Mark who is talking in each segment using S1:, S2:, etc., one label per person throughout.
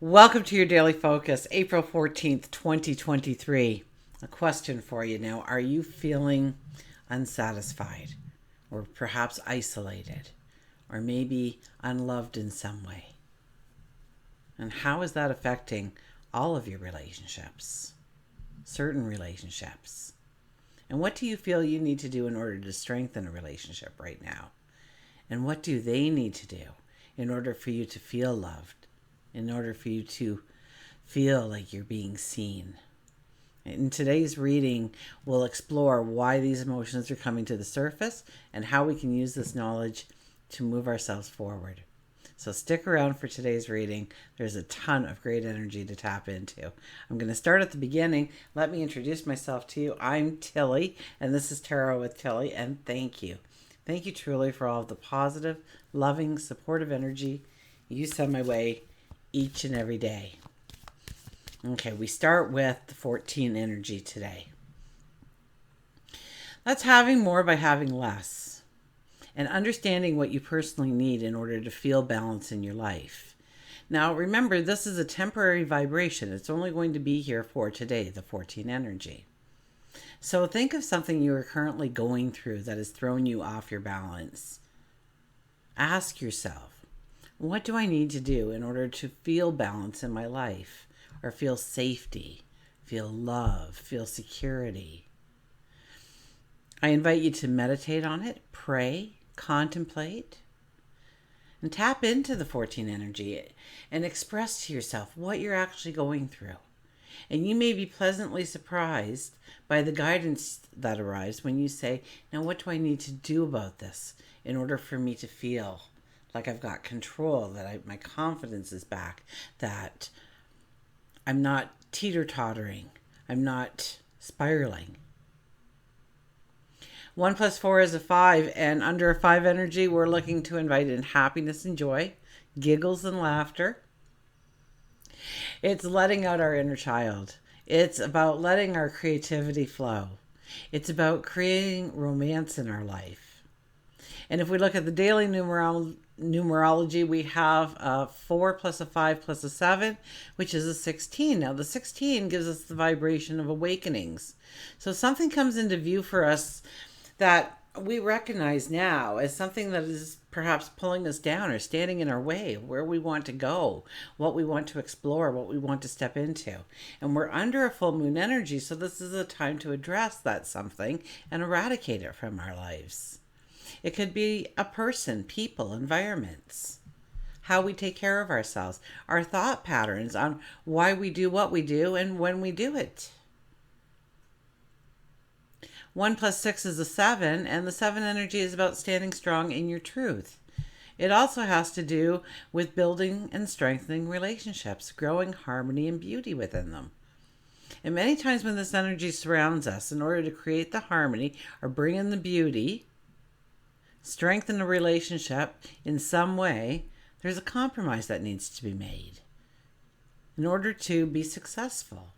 S1: Welcome to your daily focus, April 14th, 2023. A question for you now. Are you feeling unsatisfied or perhaps isolated or maybe unloved in some way? And how is that affecting all of your relationships, certain relationships? And what do you feel you need to do in order to strengthen a relationship right now? And what do they need to do in order for you to feel loved? In order for you to feel like you're being seen. In today's reading, we'll explore why these emotions are coming to the surface and how we can use this knowledge to move ourselves forward. So stick around for today's reading. There's a ton of great energy to tap into. I'm going to start at the beginning. Let me introduce myself to you. I'm Tilly, and this is Tarot with Tilly, and thank you. Thank you truly for all of the positive, loving, supportive energy you send my way each and every day. Okay, we start with the 14 energy today. That's having more by having less and understanding what you personally need in order to feel balance in your life. Now, remember, this is a temporary vibration. It's only going to be here for today, the 14 energy. So think of something you are currently going through that has thrown you off your balance. Ask yourself, what do I need to do in order to feel balance in my life, or feel safety, feel love, feel security? I invite you to meditate on it, pray, contemplate, and tap into the 14 energy and express to yourself what you're actually going through. And you may be pleasantly surprised by the guidance that arrives when you say, now what do I need to do about this in order for me to feel like I've got control, that my confidence is back, that I'm not teeter-tottering, I'm not spiraling. 1 plus 4 is a 5, and under a 5 energy, we're looking to invite in happiness and joy, giggles and laughter. It's letting out our inner child. It's about letting our creativity flow. It's about creating romance in our life. And if we look at the daily numerology, we have a 4 plus a 5 plus a 7, which is a 16. Now, the 16 gives us the vibration of awakenings. So something comes into view for us that we recognize now as something that is perhaps pulling us down or standing in our way, where we want to go, what we want to explore, what we want to step into. And we're under a full moon energy, so this is a time to address that something and eradicate it from our lives. It could be a person, people, environments, how we take care of ourselves, our thought patterns on why we do what we do and when we do it. 1 plus 6 is a 7, and the 7 energy is about standing strong in your truth. It also has to do with building and strengthening relationships, growing harmony and beauty within them. And many times when this energy surrounds us, in order to create the harmony or bring in the beauty, strengthen a relationship in some way, there's a compromise that needs to be made in order to be successful.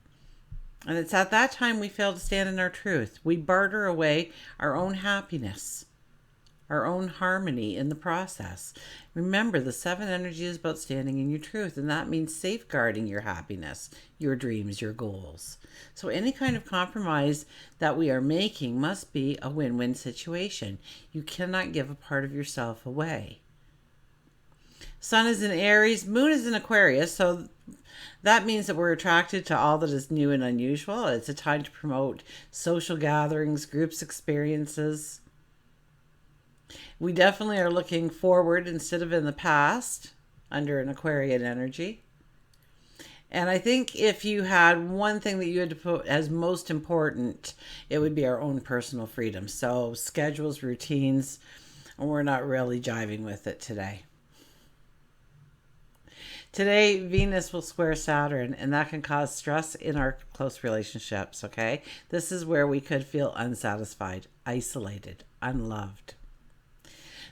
S1: And it's at that time we fail to stand in our truth. We barter away our own happiness, our own harmony in the process. Remember, the 7 energy is about standing in your truth, and that means safeguarding your happiness, your dreams, your goals. So any kind of compromise that we are making must be a win-win situation. You cannot give a part of yourself away. Sun is in Aries, Moon is in Aquarius, so that means that we're attracted to all that is new and unusual. It's a time to promote social gatherings, groups, experiences. We definitely are looking forward instead of in the past under an Aquarian energy. And I think if you had one thing that you had to put as most important, it would be our own personal freedom. So schedules, routines, and we're not really jiving with it today. Today, Venus will square Saturn, and that can cause stress in our close relationships, okay? This is where we could feel unsatisfied, isolated, unloved.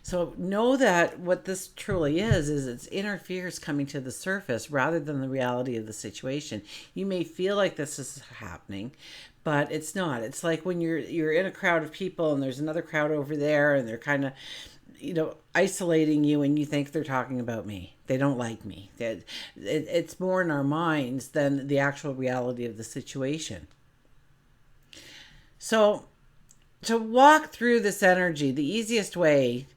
S1: So know that what this truly is it's inner fears coming to the surface rather than the reality of the situation. You may feel like this is happening, but it's not. It's like when you're in a crowd of people and there's another crowd over there and they're kind of isolating you, and you think they're talking about me. They don't like me. It's more in our minds than the actual reality of the situation. So, to walk through this energy, the easiest way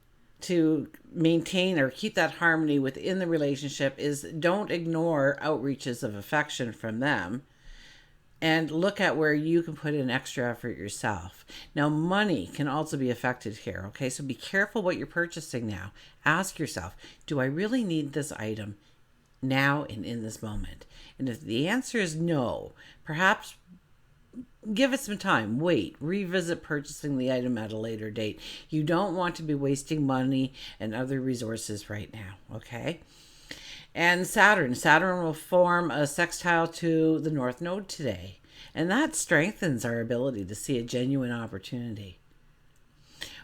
S1: to maintain or keep that harmony within the relationship is don't ignore outreaches of affection from them, and look at where you can put in extra effort yourself. Now, money can also be affected here, okay? So be careful what you're purchasing now. Ask yourself, do I really need this item now and in this moment? And if the answer is no, perhaps give it some time. Wait, revisit purchasing the item at a later date. You don't want to be wasting money and other resources right now, okay? And Saturn will form a sextile to the North Node today. And that strengthens our ability to see a genuine opportunity.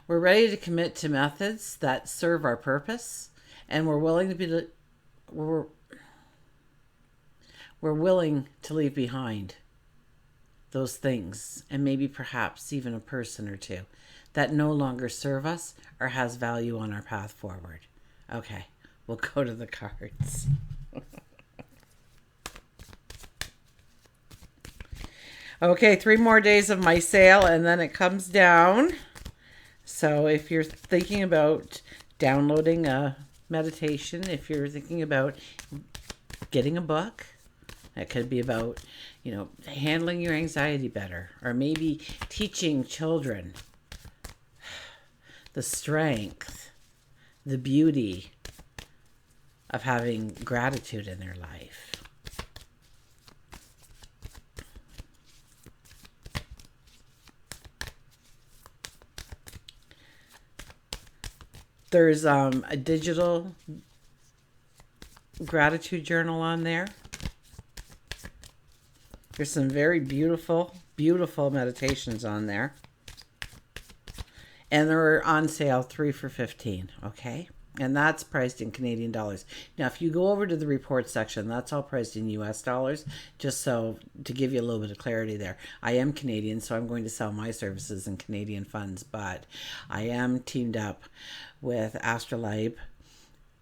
S1: We're ready to commit to methods that serve our purpose, and we're willing to leave behind those things, and maybe perhaps even a person or two that no longer serve us or has value on our path forward. Okay, we'll go to the cards. Okay, 3 more days of my sale and then it comes down. So if you're thinking about downloading a meditation, if you're thinking about getting a book, that could be about, handling your anxiety better, or maybe teaching children the strength, the beauty of having gratitude in their life. There's a digital gratitude journal on there. There's some very beautiful, beautiful meditations on there. And they're on sale 3 for $15, okay? And that's priced in Canadian dollars. Now, if you go over to the report section, that's all priced in US dollars, just so to give you a little bit of clarity there. I am Canadian, so I'm going to sell my services in Canadian funds, but I am teamed up with Astrological.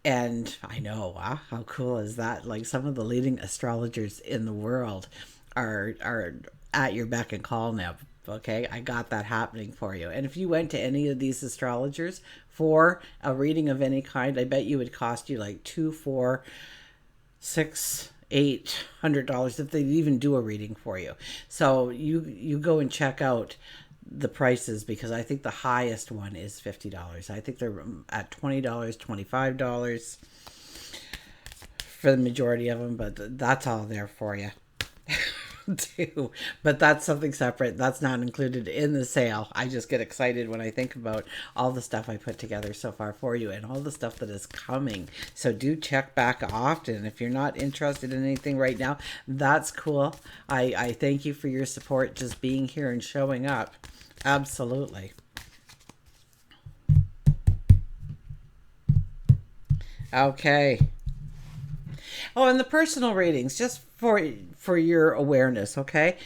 S1: And I know, how cool is that? Like, some of the leading astrologers in the world are at your beck and call now. Okay, I got that happening for you. And if you went to any of these astrologers for a reading of any kind, I bet you would cost you like $200, $400, $600, $800 if they even do a reading for you. So you go and check out the prices, because I think the highest one is $50. I think they're at $20, $25 for the majority of them, but that's all there for you. Too, but that's something separate. That's not included in the sale. I just get excited when I think about all the stuff I put together so far for you and all the stuff that is coming. So do check back often. If you're not interested in anything right now, that's cool. I thank you for your support, just being here and showing up. Absolutely. Okay. Oh, and the personal readings, just for your awareness, okay?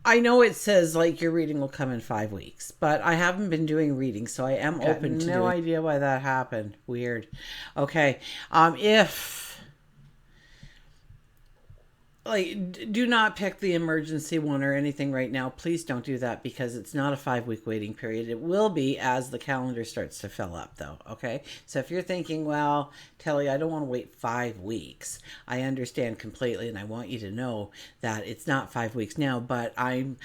S1: I know it says like your reading will come in 5 weeks, but I haven't been doing readings, so I am open to no idea why that happened. Weird. Okay. If do not pick the emergency one or anything right now. Please don't do that, because it's not a 5-week waiting period. It will be as the calendar starts to fill up, though. Okay. So if you're thinking, well, Telly, I don't want to wait 5 weeks, I understand completely, and I want you to know that it's not 5 weeks now. But I'm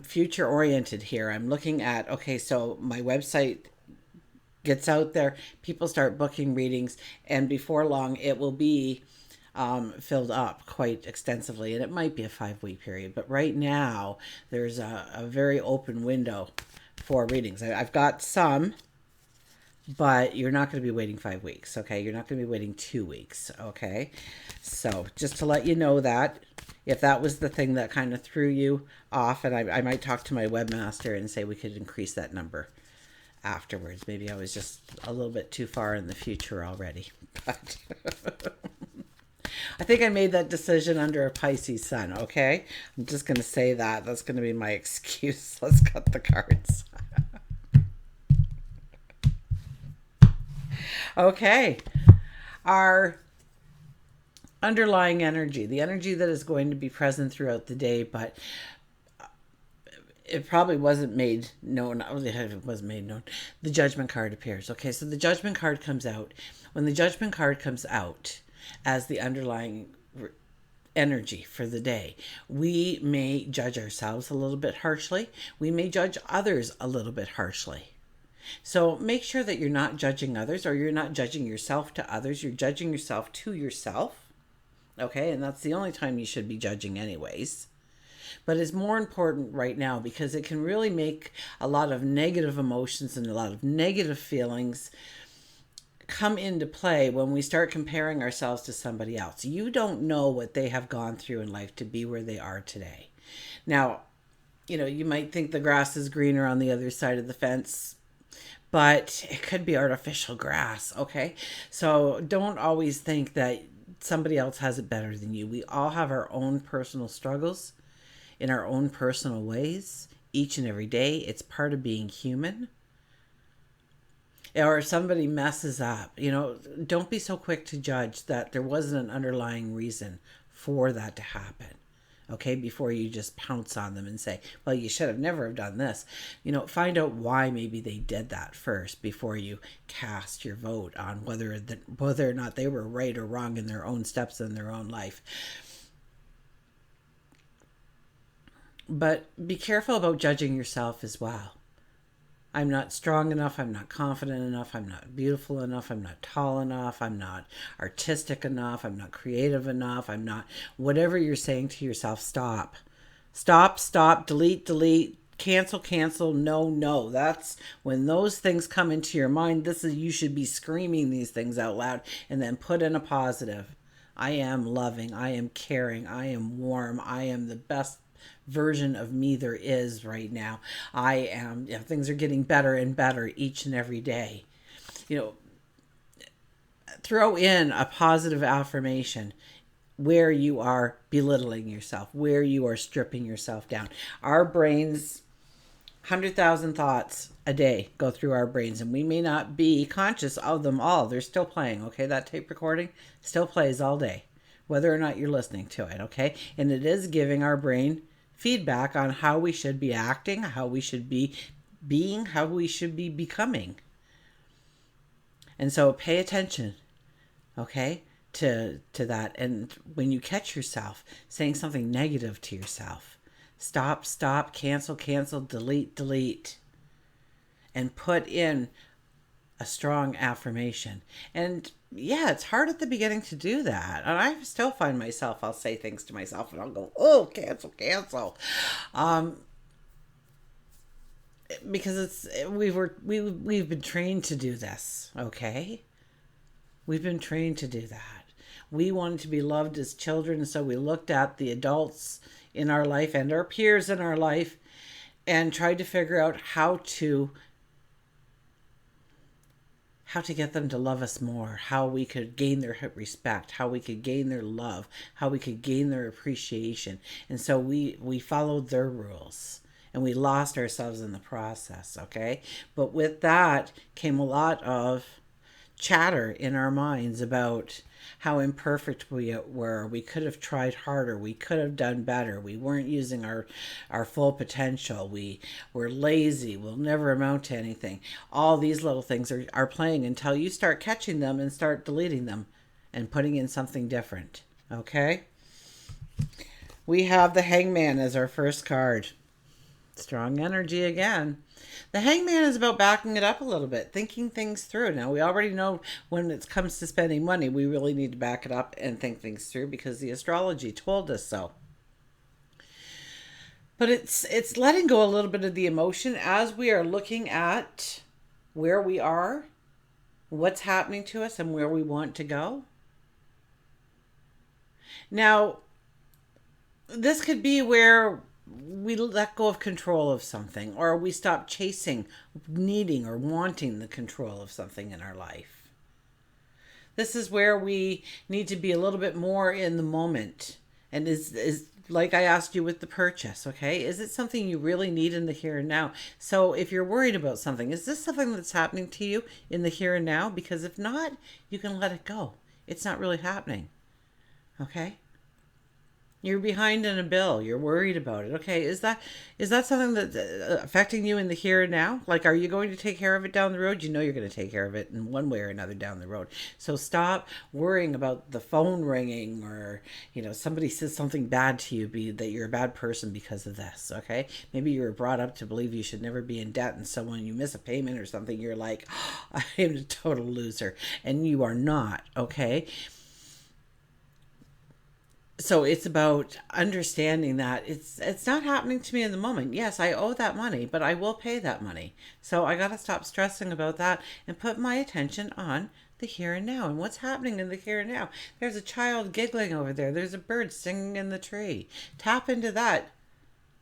S1: future oriented here. I'm looking at, okay, so my website gets out there, people start booking readings, and before long it will be filled up quite extensively, and it might be a 5-week period, but right now there's a very open window for readings. I've got some, but you're not going to be waiting 5 weeks, okay? You're not going to be waiting 2 weeks, okay? So just to let you know that, if that was the thing that kind of threw you off, and I might talk to my webmaster and say we could increase that number afterwards. Maybe I was just a little bit too far in the future already, but I think I made that decision under a Pisces sun, okay? I'm just going to say that. That's going to be my excuse. Let's cut the cards. Okay. Our underlying energy, the energy that is going to be present throughout the day, but it probably wasn't made known. It was made known. The judgment card appears. Okay, so the judgment card comes out. When the judgment card comes out as the underlying energy for the day, we may judge ourselves a little bit harshly. We may judge others a little bit harshly. So make sure that you're not judging others, or you're not judging yourself to others. You're judging yourself to yourself. Okay, and that's the only time you should be judging, anyways. But it's more important right now because it can really make a lot of negative emotions and a lot of negative feelings come into play when we start comparing ourselves to somebody else. You don't know what they have gone through in life to be where they are today. Now, you might think the grass is greener on the other side of the fence, but it could be artificial grass, okay? So don't always think that somebody else has it better than you. We all have our own personal struggles in our own personal ways each and every day. It's part of being human. Or if somebody messes up, don't be so quick to judge that there wasn't an underlying reason for that to happen. Okay, before you just pounce on them and say, well, you should have never have done this. Find out why maybe they did that first before you cast your vote on whether or not they were right or wrong in their own steps in their own life. But be careful about judging yourself as well. I'm not strong enough. I'm not confident enough. I'm not beautiful enough. I'm not tall enough. I'm not artistic enough. I'm not creative enough. I'm not, whatever you're saying to yourself, stop. Stop, delete, cancel, no. That's when those things come into your mind. You should be screaming these things out loud and then put in a positive. I am loving. I am caring. I am warm. I am the best version of me there is right now. I am, things are getting better and better each and every day. Throw in a positive affirmation where you are belittling yourself, where you are stripping yourself down. Our brains, 100,000 thoughts a day go through our brains, and we may not be conscious of them all. They're still playing, okay? That tape recording still plays all day, whether or not you're listening to it, okay? And it is giving our brain feedback on how we should be acting, how we should be being, how we should be becoming. And so pay attention, okay, to that. And when you catch yourself saying something negative to yourself, stop, cancel, delete, and put in a strong affirmation. And yeah, it's hard at the beginning to do that. And I still find myself, I'll say things to myself and I'll go, oh, cancel. Because we've been trained to do this, okay? We've been trained to do that. We wanted to be loved as children, so we looked at the adults in our life and our peers in our life and tried to figure out how to get them to love us more, how we could gain their respect, how we could gain their love, how we could gain their appreciation. And so we followed their rules and we lost ourselves in the process, okay? But with that came a lot of chatter in our minds about how imperfect we were. We could have tried harder. We could have done better. We weren't using our full potential. We were lazy. We'll never amount to anything. All these little things are playing until you start catching them and start deleting them and putting in something different. Okay? We have the Hangman as our first card. Strong energy again. The Hangman is about backing it up a little bit, thinking things through. Now, we already know when it comes to spending money, we really need to back it up and think things through because the astrology told us so. But it's letting go a little bit of the emotion as we are looking at where we are, what's happening to us, and where we want to go. Now, this could be where we let go of control of something, or we stop chasing, needing, or wanting the control of something in our life. This is where we need to be a little bit more in the moment And is like I asked you with the purchase, okay? Is it something you really need in the here and now? So if you're worried about something, is this something that's happening to you in the here and now? Because if not, you can let it go. It's not really happening, okay? You're behind in a bill. You're worried about it. Okay, is that something that's affecting you in the here and now? Like, are you going to take care of it down the road? You know you're going to take care of it in one way or another down the road. So stop worrying about the phone ringing, or somebody says something bad to you, be that you're a bad person because of this. Okay, maybe you were brought up to believe you should never be in debt, and so when you miss a payment or something, you're like, oh, I am a total loser, and you are not. Okay. So it's about understanding that it's not happening to me in the moment. Yes, I owe that money, but I will pay that money. So I got to stop stressing about that and put my attention on the here and now and what's happening in the here and now. There's a child giggling over there. There's a bird singing in the tree. Tap into that.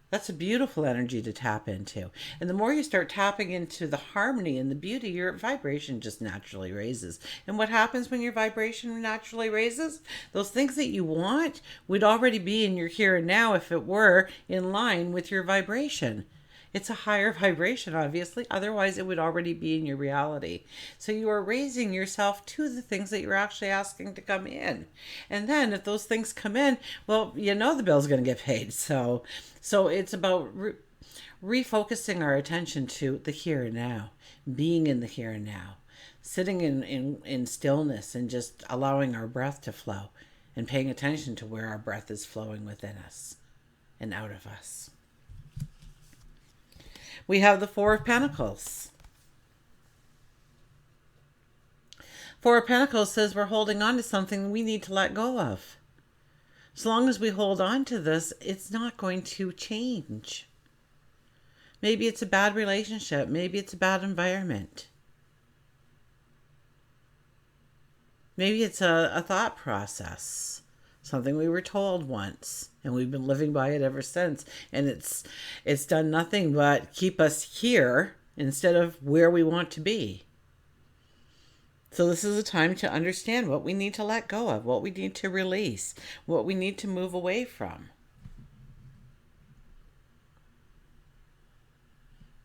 S1: That's a beautiful energy to tap into. And the more you start tapping into the harmony and the beauty, your vibration just naturally raises. And what happens when your vibration naturally raises? Those things that you want would already be in your here and now if it were in line with your vibration. It's a higher vibration, obviously. Otherwise, it would already be in your reality. So you are raising yourself to the things that you're actually asking to come in. And then if those things come in, well, the bill's going to get paid. So it's about refocusing our attention to the here and now, being in the here and now, sitting in stillness and just allowing our breath to flow and paying attention to where our breath is flowing within us and out of us. We have the Four of Pentacles. Four of Pentacles says we're holding on to something we need to let go of. As long as we hold on to this, it's not going to change. Maybe it's a bad relationship. Maybe it's a bad environment. Maybe it's a thought process. Something we were told once, and we've been living by it ever since. And it's done nothing but keep us here instead of where we want to be. So this is a time to understand what we need to let go of, what we need to release, what we need to move away from.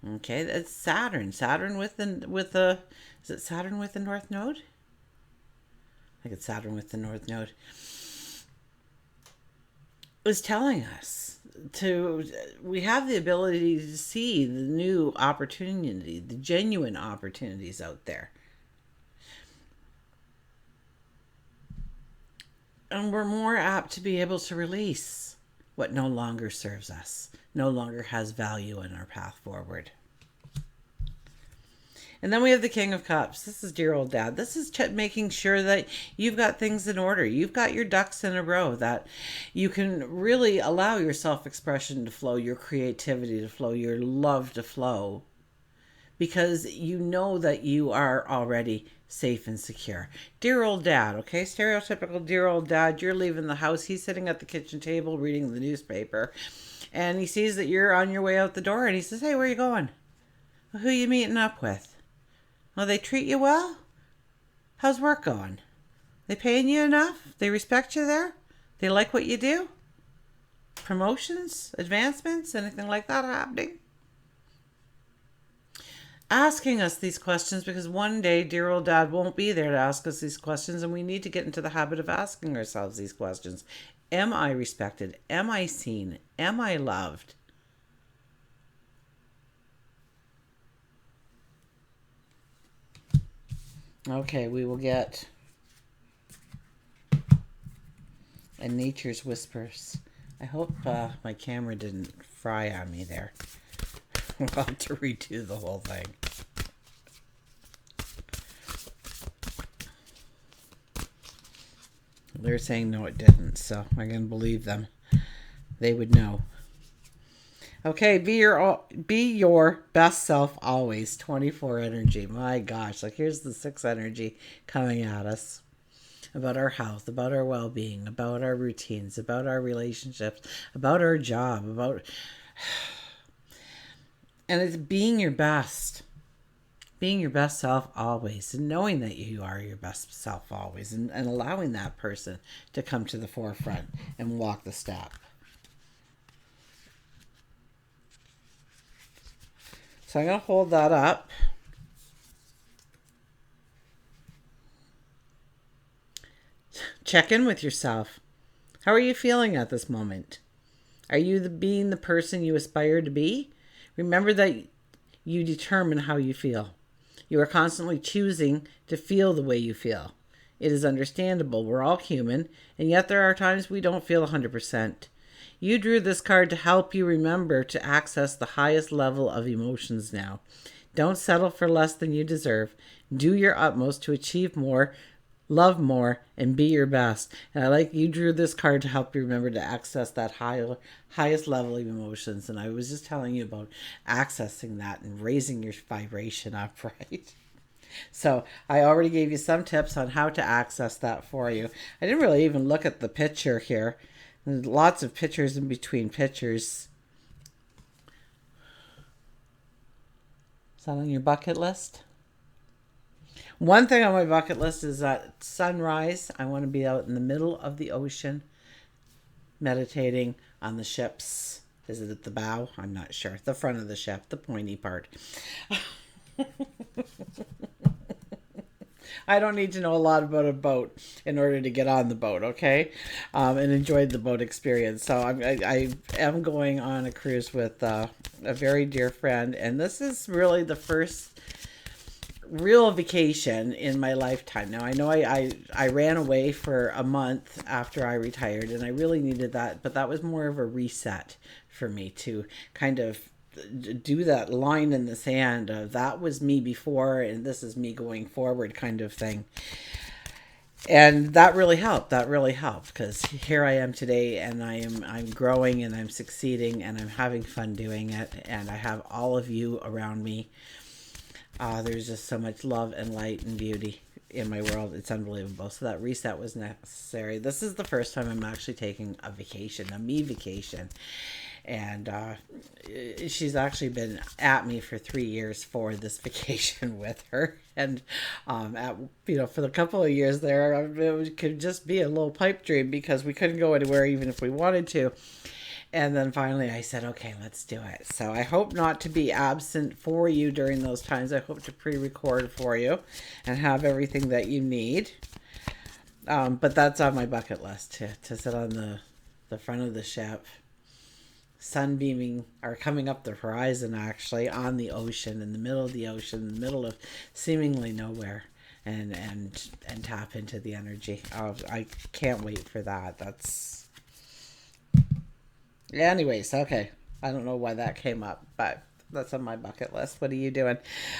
S1: Okay, that's Saturn. Saturn with the is it Saturn with the North Node? I think it's Saturn with the North Node. Is telling us we have the ability to see the new opportunity, the genuine opportunities out there. And we're more apt to be able to release what no longer serves us, no longer has value in our path forward. And then we have the King of Cups. This is dear old dad. This is making sure that you've got things in order. You've got your ducks in a row, that you can really allow your self-expression to flow, your creativity to flow, your love to flow, because you know that you are already safe and secure. Dear old dad, okay? Stereotypical dear old dad. You're leaving the house. He's sitting at the kitchen table reading the newspaper, and he sees that you're on your way out the door, and he says, hey, where are you going? Who are you meeting up with? Oh, they treat you well? How's work going? They paying you enough? They respect you there? They like what you do? Promotions? Advancements? Anything like that happening? Asking us these questions, because one day dear old dad won't be there to ask us these questions, and we need to get into the habit of asking ourselves these questions. Am I respected? Am I seen? Am I loved? Okay, we will get a Nature's Whispers. I hope my camera didn't fry on me there. We'll have to redo the whole thing. They're saying no, it didn't, so I can believe them. They would know. Okay, be your best self always. 24 energy. My gosh, like here's the 6 energy coming at us. About our health, about our well-being, about our routines, about our relationships, about our job, and it's being your best. being your best self always, and knowing that you are your best self always, and allowing that person to come to the forefront and walk the step. So I'm going to hold that up. Check in with yourself. How are you feeling at this moment? Are you being the person you aspire to be? Remember that you determine how you feel. You are constantly choosing to feel the way you feel. It is understandable. We're all human, and yet there are times we don't feel 100%. You drew this card to help you remember to access the highest level of emotions now. Don't settle for less than you deserve. Do your utmost to achieve more, love more, and be your best. And I like you drew this card to help you remember to access that highest level of emotions. And I was just telling you about accessing that and raising your vibration up, right? So I already gave you some tips on how to access that for you. I didn't really even look at the picture here. There's lots of pictures in between pictures. Is that on your bucket list? One thing on my bucket list is that sunrise. I want to be out in the middle of the ocean meditating on the ships. Is it at the bow? I'm not sure. The front of the ship, the pointy part. I don't need to know a lot about a boat in order to get on the boat, okay? And enjoy the boat experience. So I am going on a cruise with a very dear friend, and this is really the first real vacation in my lifetime. Now, I know I ran away for a month after I retired, and I really needed that, but that was more of a reset for me to kind of do that line in the sand of that was me before and this is me going forward kind of thing. And that really helped. That really helped because here I am today, and I'm growing and I'm succeeding and I'm having fun doing it, and I have all of you around me. There's just so much love and light and beauty in my world. It's unbelievable. So that reset was necessary. This is the first time I'm actually taking a vacation, a me vacation. And she's actually been at me for 3 years for this vacation with her. And, for the couple of years there, it could just be a little pipe dream because we couldn't go anywhere even if we wanted to. And then finally I said, okay, let's do it. So I hope not to be absent for you during those times. I hope to pre-record for you and have everything that you need. But that's on my bucket list to sit on the front of the ship, sunbeaming or coming up the horizon actually on the ocean, in the middle of the ocean, in the middle of seemingly nowhere, and tap into the energy. I can't wait for that. Anyways, okay. I don't know why that came up, but that's on my bucket list. What are you doing?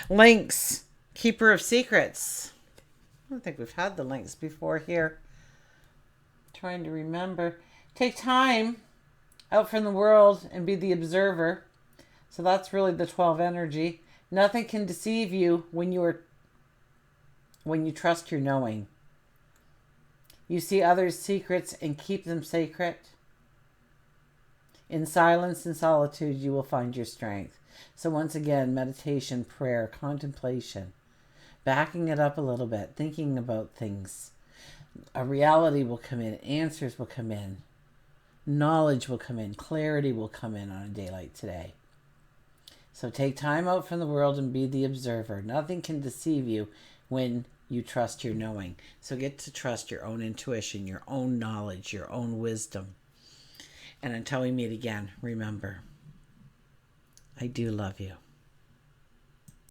S1: Lynx, keeper of secrets. I don't think we've had the lynx before here. Trying to remember. Take time out from the world and be the observer. So that's really the 12 energy. Nothing can deceive you when you trust your knowing. You see others' secrets and keep them sacred. In silence and solitude, you will find your strength. So once again, meditation, prayer, contemplation, backing it up a little bit, thinking about things. A reality will come in, answers will come in, knowledge will come in, clarity will come in on a day like today. So take time out from the world and be the observer. Nothing can deceive you when you trust your knowing. So get to trust your own intuition, your own knowledge, your own wisdom. And until we meet again, remember, I do love you.